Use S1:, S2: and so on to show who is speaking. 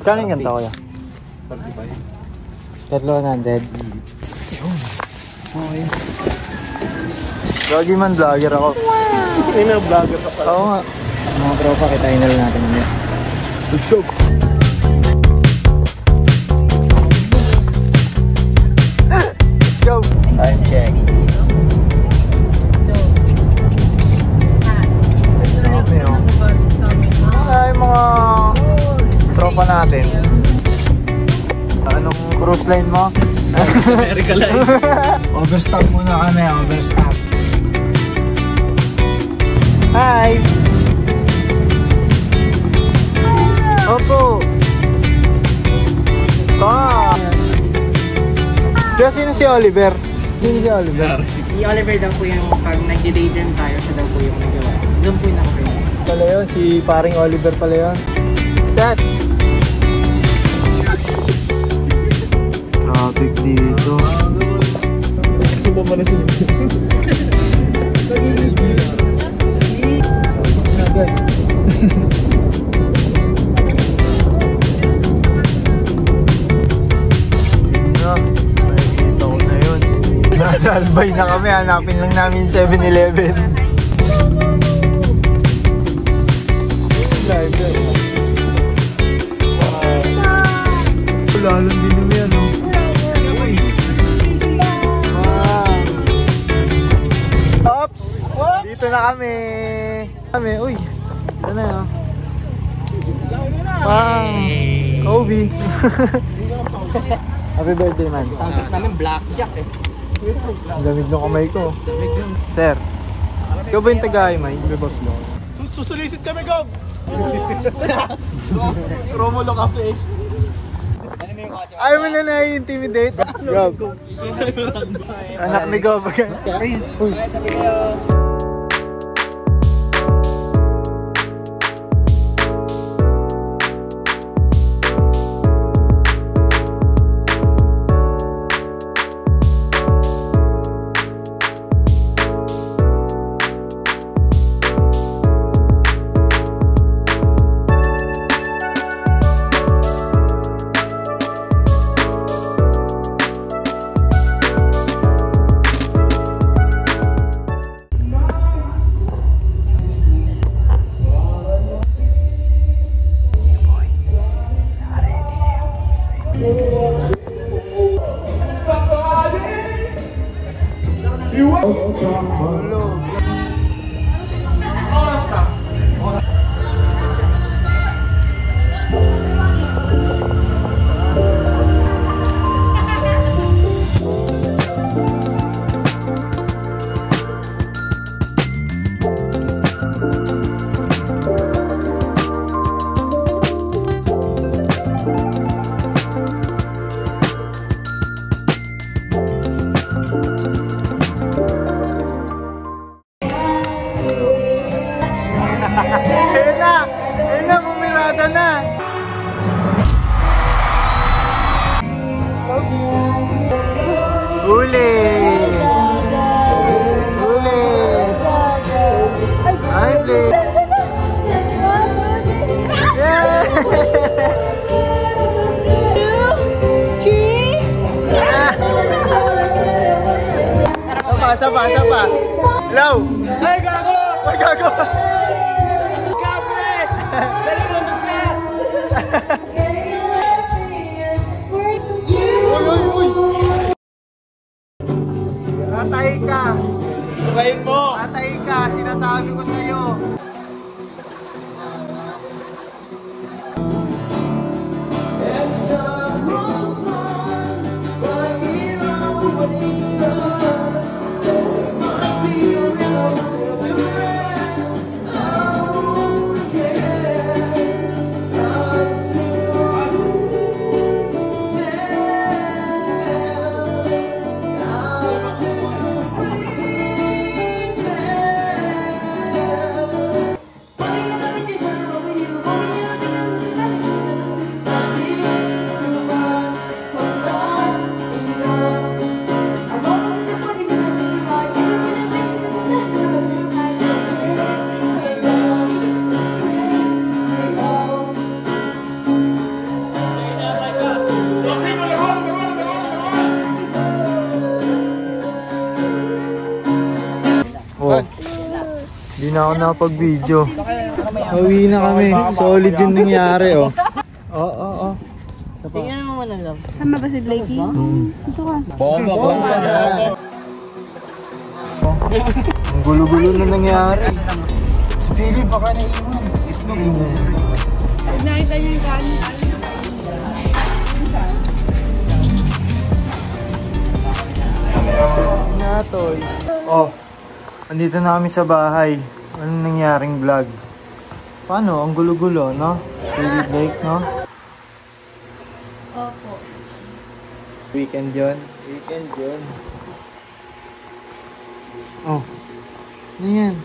S1: Kano yung ganito kuya? 300. Okay. Lagi man vlogger ako.
S2: Hindi na vlogger ka pala.
S1: Oo nga. Mga tropa, kitain na lang natin niya. Let's go! Let's go! Time check. Ay, mga tropa natin. Anong cruise line mo?
S2: America line.
S1: Overstop muna kami, overstop. Hi! Opo! Pa! Kaya sino si Oliver? Sino si Oliver?
S3: Si Oliver daw po yung pag nag-daydream tayo, siya daw po yung nagawa. Doon po yung nakapin.
S1: Pala yun, si paring Oliver pala yun. What's that? Traffic dito.
S2: Gusto mo na sila.
S1: Guys. Nakikita ko na yun. Nasa Albay na kami, hanapin lang namin 7-Eleven. Lalong din naman yan, no? Oops! Dito na kami! Uy! Ito na yun. Pang! Kobe! Happy birthday, man.
S3: Sangkot namin blackjack eh.
S1: Ang gamit ng kamay ko. Sir, ikaw ba yung taga-imay? Boss mo.
S2: Susulisit kami, Gob! Romulo Cafe.
S1: Ayaw mo na na-intimidate? Gob. Anak ni Gob. Uy. Ayun na, bumirada na. Huli! Huli! Hi, Blake! Yeah!
S4: 2, 3.
S1: Sapa. Hello! Ay, gago! Ay, gago! Uy! Atay ka!
S2: Sabayin mo!
S1: Atay ka! Sinasabi ko sa'yo! Hindi na ako nakapag-video. Uwi na kami. Solid yung nangyari, oh. Oo.
S3: Tingnan mo muna lang.
S4: Sama ba si Blakey? Ito ka.
S2: Bomba ko.
S1: Ang gulo-gulo na nangyari. Si Philip baka naiwan. Itlog mo.
S4: Pag nakita niyo yung kanin.
S1: Toys. Oh, andito na kami sa bahay. Anong nangyaring vlog? Paano? Ang gulo-gulo, no? Philip Blake, no?
S4: Opo.
S1: Weekend yun. Oh. Ano yan?